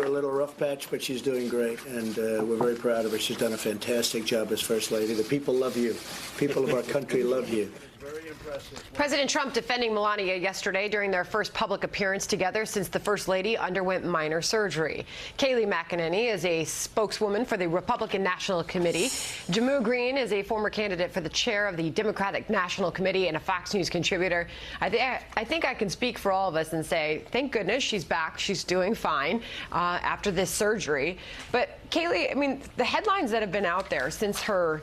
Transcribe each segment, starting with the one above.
a little rough patch, but she's doing great, and we're very proud of her. She's done a fantastic job as First Lady. The people love you. People of our country love you. Very impressive. President Trump defending Melania yesterday during their first public appearance together since the First Lady underwent minor surgery. Kayleigh McEnany is a spokeswoman for the Republican National Committee. Jehmu Greene is a former candidate for the chair of the Democratic National Committee and a Fox News contributor. I think I can speak for all of us and say, thank goodness she's back. She's doing fine after this surgery. But Kayleigh, I mean, the headlines that have been out there since her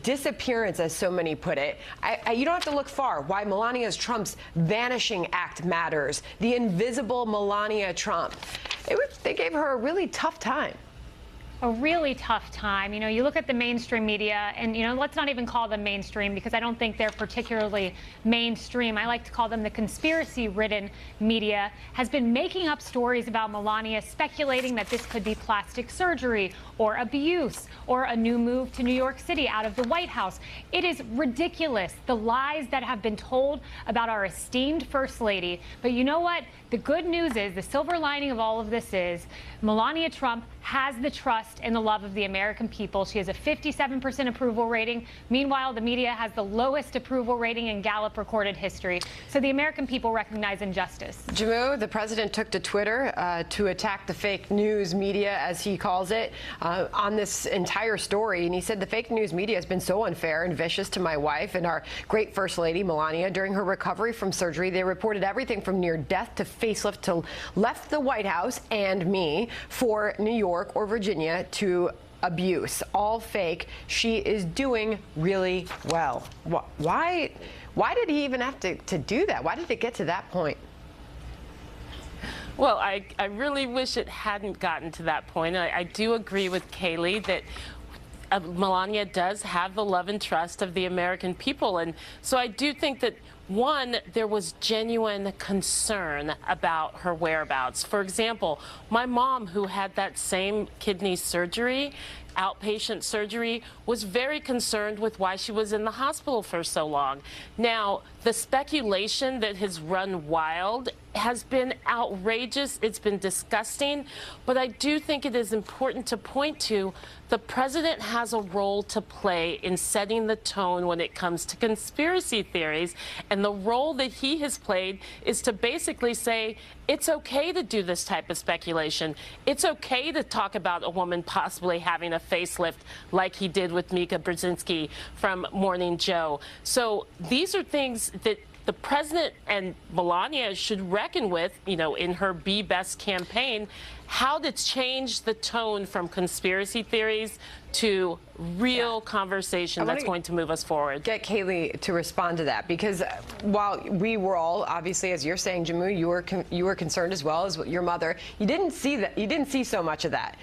disappearance, as so many put it, you don't have to look far. Why Melania Trump's vanishing act matters. The invisible Melania Trump. They gave her a really tough time. A really tough time. You know, you look at the mainstream media, and, you know, let's not even call them mainstream because I don't think they're particularly mainstream. I like to call them the conspiracy-ridden media, has been making up stories about Melania, speculating that this could be plastic surgery or abuse or a new move to New York City out of the White House. It is ridiculous, the lies that have been told about our esteemed First Lady. But you know what? The good news is, the silver lining of all of this is, Melania Trump has the trust and the love of the American people. She has a 57% approval rating. Meanwhile, the media has the lowest approval rating in Gallup recorded history. So the American people recognize injustice. Jehmu, the president took to Twitter to attack the fake news media, as he calls it, on this entire story. And he said the fake news media has been so unfair and vicious to my wife and our great First Lady, Melania. During her recovery from surgery, they reported everything from near death to facelift to left the White House and me for New York or Virginia to abuse. All fake. She is doing really well. Why did he even have to do that? Why did it get to that point? Well, I really wish it hadn't gotten to that point. I do agree with Kayleigh that Melania does have the love and trust of the American people. And so I do think that, one, there was genuine concern about her whereabouts. For example, my mom, who had that same kidney surgery, outpatient surgery, was very concerned with why she was in the hospital for so long. Now, the speculation that has run wild has been outrageous. It's been disgusting. But I do think it is important to point to the president has a role to play in setting the tone when it comes to conspiracy theories. And the role that he has played is to basically say, it's okay to do this type of speculation. It's okay to talk about a woman possibly having a facelift like he did with Mika Brzezinski from Morning Joe. So these are things that the president and Melania should reckon with, you know, in her Be Best campaign, how to change the tone from conspiracy theories to real conversation that's going to move us forward. Get Kayleigh to respond to that, because while we were all, obviously, as you're saying, Jehmu, you were concerned as well as your mother. You didn't see that. You didn't see so much of that,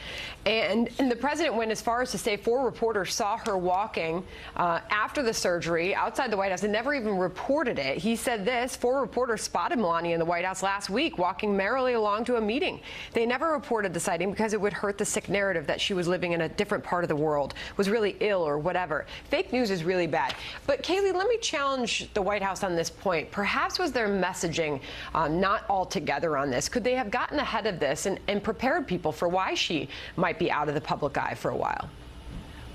and the president went as far as to say 4 reporters saw her walking after the surgery outside the White House and never even reported it. He said this: 4 reporters spotted Melania in the White House last week walking merrily along to a meeting. They never reported the sighting because it would hurt the sick narrative that she was living in a different part of the world, was really ill or whatever. Fake news is really bad. But Kayleigh, let me challenge the White House on this point. Perhaps was their messaging not all together on this? Could they have gotten ahead of this and prepared people for why she might be out of the public eye for a while?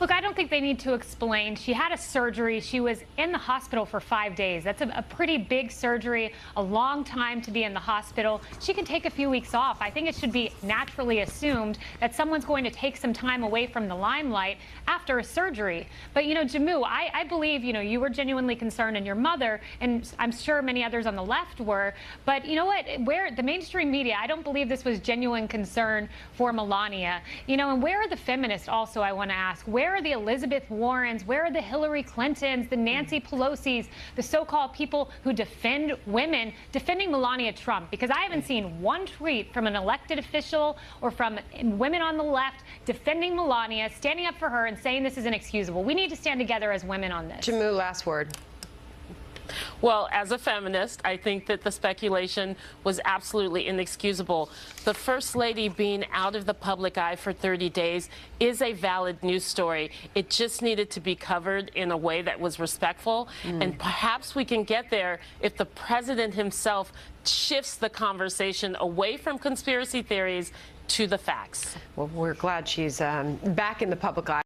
Look, I don't think they need to explain. She had a surgery. She was in the hospital for 5 days. That's a pretty big surgery, a long time to be in the hospital. She can take a few weeks off. I think it should be naturally assumed that someone's going to take some time away from the limelight after a surgery. But, you know, Jehmu, I believe, you know, you were genuinely concerned, and your mother, and I'm sure many others on the left were. But you know what? Where the mainstream media, I don't believe this was genuine concern for Melania. You know, and where are the feminists also, I want to ask? Where are the Elizabeth Warrens? Where are the Hillary Clintons, the Nancy Pelosi's, the so-called people who defend women, defending Melania Trump? Because I haven't seen one tweet from an elected official or from women on the left defending Melania, standing up for her and saying this is inexcusable. We need to stand together as women on this. Jehmu, last word. Well, as a feminist, I think that the speculation was absolutely inexcusable. The First Lady being out of the public eye for 30 days is a valid news story. It just needed to be covered in a way that was respectful, and perhaps we can get there if the president himself shifts the conversation away from conspiracy theories to the facts. Well, we're glad she's back in the public eye.